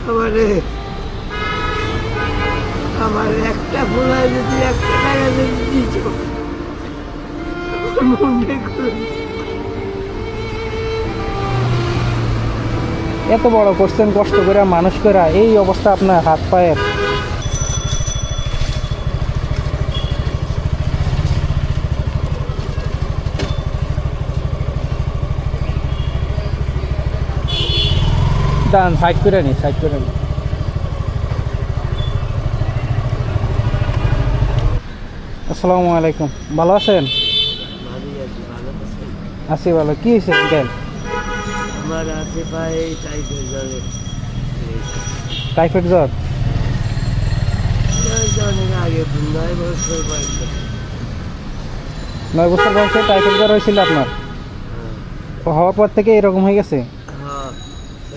আমারে আমার একটা ফোলায় যদি 1 টাকা যদি দিত আমার মনে করে এত বড় করছেন কষ্ট করে মানুষ করে, এই অবস্থা আপনার হাত পায়ের। দাঁড়ান, সাইড করে নি, সাইড করে নি। আসসালামু আলাইকুম, ভালো আছেন? ভালোই আছি। ভালো আছেন? আছি ভালো। কি হয়েছে আঙ্কেল? আমার হাতে পায়ে টাইফয়েড জ্বরে টাইফয়েড জ্বর? অনেক আগে 9 বছর বয়সে। 9 বছর বয়সে টাইফয়েড জ্বর হয়েছিল আপনার? হওয়ার পর থেকে এরকম হয়ে গেছে? হ্যাঁ,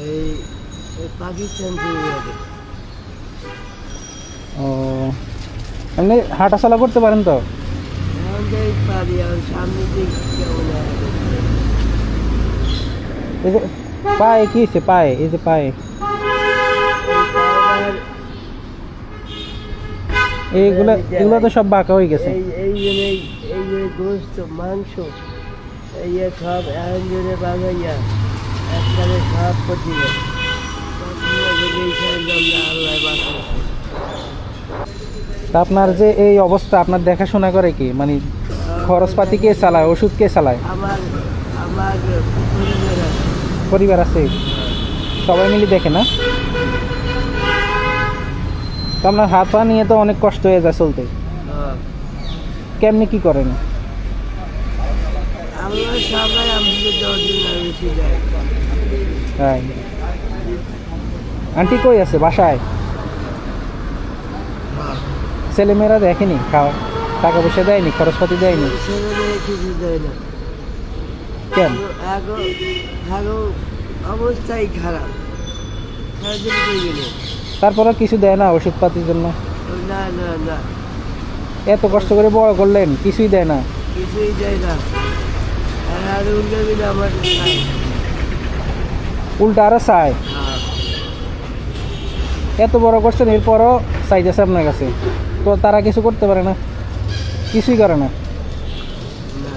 এই পাকিস্তান থেকে যাবে। ও, এমনি হাঁটা চলা করতে পারেন তো? এখন যাই পারি, আর সামনে দিকে কেমন এই যে পায়ে কি হয়েছে? পায়ে, এই যে পায়ে এইগুলা, এগুলো তো সব বাঁকা হয়ে গেছে। এই যে গোস্ত মাংস এই যে সব এখন জন্য বাগাইয়া একবারে সব পটি আল্লাহ বাঁচাচ্ছে। তা আপনার যে এই অবস্থা, আপনার দেখাশোনা করে কি? মানে খরচপাতি কে চালায়, ওষুধ কে চালায়? আমার আমার পরিবার আছে। পরিবার আছে, সবাই মিলে দেখে না? তো আপনার হাত পা নিয়ে তো অনেক কষ্ট হয়ে যায় চলতে, হ্যাঁ, কেমনি কি করেন? আমরা সবাই আমাদের 10 দিন বেশি যায়। হ্যাঁ। আন্টি কই আছে? বাসায়? ছেলেমেয়েরা দেখেনি? খাওয়া টাকা পয়সা দেয়নি, খরচপাতি দেয়নি? ছেলেমেয়ে কিছু দেয় না। কেন? এখন অবস্থাই খারাপ। সারাদিন কই গেল? তারপরে কিছু দেয় না ওষুধপাতির জন্য? না না না, এত কষ্ট করে বড় করলেন, কিছুই দেয় না? কিছুই দেয় না। আর উল্টো দিলে আমার খায়। উল্টা আরো চায়? হ্যাঁ, এত বড় করছেন এরপরও চাইতেছে আপনার কাছে, তো তারা কিছু করতে পারে না? কিছুই করে না? না।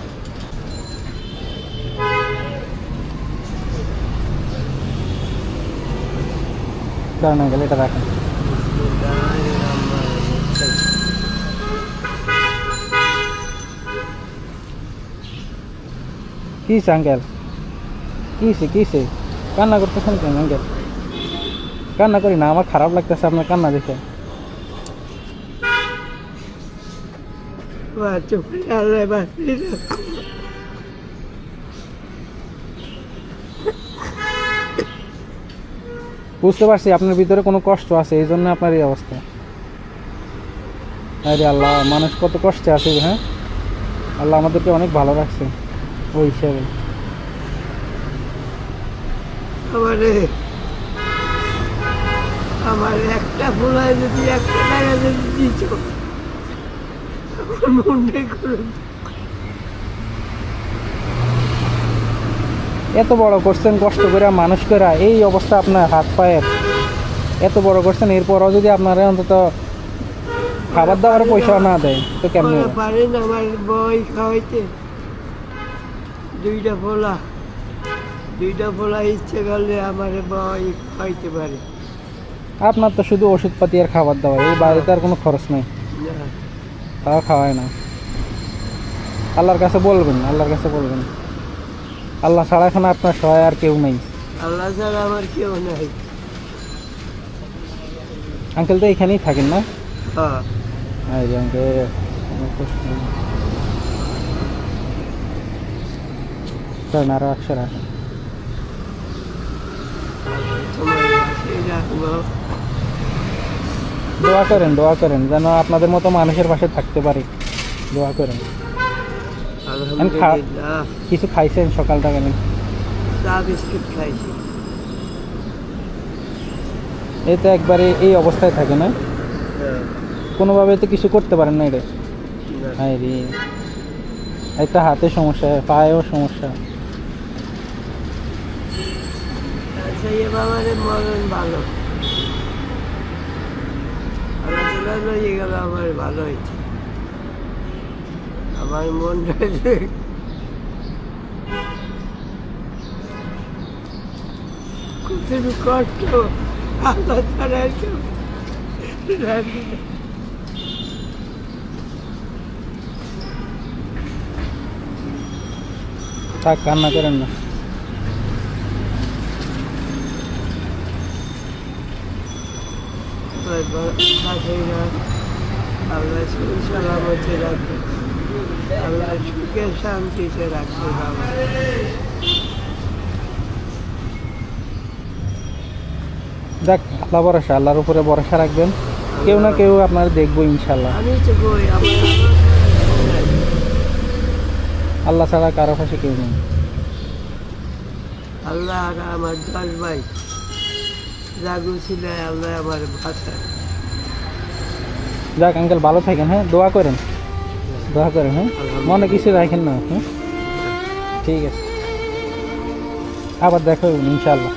দাঁড়ান আঙ্কেল, এটা রাখেন। কিসে আঙ্কেল? কিসে কান্না করতেছেন কেন আঙ্কেল? কান্না করি না, আমার খারাপ লাগতেছে আপনার কান্না দেখে। আল্লাহ বাঁচিয়ে রাখো। বুঝতে পারছি আপনার ভিতরে কোনো কষ্ট আছে, এই জন্য আপনার এই অবস্থা। আরে আল্লাহ, মানুষ কত কষ্টে আছে। হ্যাঁ, আল্লাহ আমাদেরকে অনেক ভালো রাখছে ওই হিসাবে। আমারে আমার একটা ফোলায় যদি 1 টাকা যদি দিত আমার মনে করে এত বড় করছেন কষ্ট করে মানুষ করে, এই অবস্থা আপনার হাত পায়ের। এত বড় করছেন এরপরও যদি আপনারা অন্তত খাবার দাবার পয়সা না দেয় তো কেমন? পারেন আমার বই খাওয়াইতে। দুইটা ফোলা ইচ্ছে করলে আমার বই খাইতে পারে। আপনার তো শুধু ওষুধপাতি আর খাবার দাবার, এই বাইরে তো আর কোনো খরচ নেই, না, তাও খাওয়ায় না। আল্লাহর কাছে বলবেন, আল্লাহর কাছে বলবেন। আল্লাহ ছাড়া এখন আপনার সহায় আর কেউ নেই। আল্লাহ ছাড়া আমার কেউ নাই। আঙ্কেল তো এখানেই থাকেন না? হ্যাঁ, এই যে আঙ্কেল, অনেক কষ্ট। চলেন আরো 100 রাখেন। তোমার বাসায় রাখবো। দোয়া করেন যেন আপনাদের মতো মানুষের পাশে থাকতে পারি। দোয়া করেন। আলহামদুলিল্লাহ। কিছু খাইছেন সকালটা কেন? চা বিস্কিট খাইছি। এই তো একবারে এই অবস্থায় থাকে না, হ্যাঁ, কোনোভাবে তো কিছু করতে পারেন না। এটা না। হায় রে, একটা হাতে সমস্যা, পায়েও সমস্যা। আচ্ছা, এ বাবারে মরণ ভালো। আল্লাহ লইয়ে গেল আমার ভালো হয়েছে। আমার মনটা যে কত কষ্ট, আল্লাহ ছাড়া আর কেউ রাখে না। থাক, কান্না করেন না। বাসাইরা আল্লাহ সালামতে রাখবে, আল্লাহ সুখে শান্তিতে রাখবে বাবা। যাক, আল্লাহ ভরসা, আল্লাহর উপরে ভরসা রাখবেন। কেউ না কেউ আপনারা দেখবো ইনশাল্লাহ। আমি তো কই আমার আল্লাহ ছাড়া কারো পাশে কেউ নেই। আল্লাহ আর আমার 10 ভাই জাগু ছিল, আল্লাহ আমার ভাষা। যাক আঙ্কেল, ভালো থাকেন, হ্যাঁ, দোয়া করেন, হ্যাঁ, মনে কিছু রাখেন না, হ্যাঁ, ঠিক আছে, আবার দেখা হবে ইনশাল্লাহ।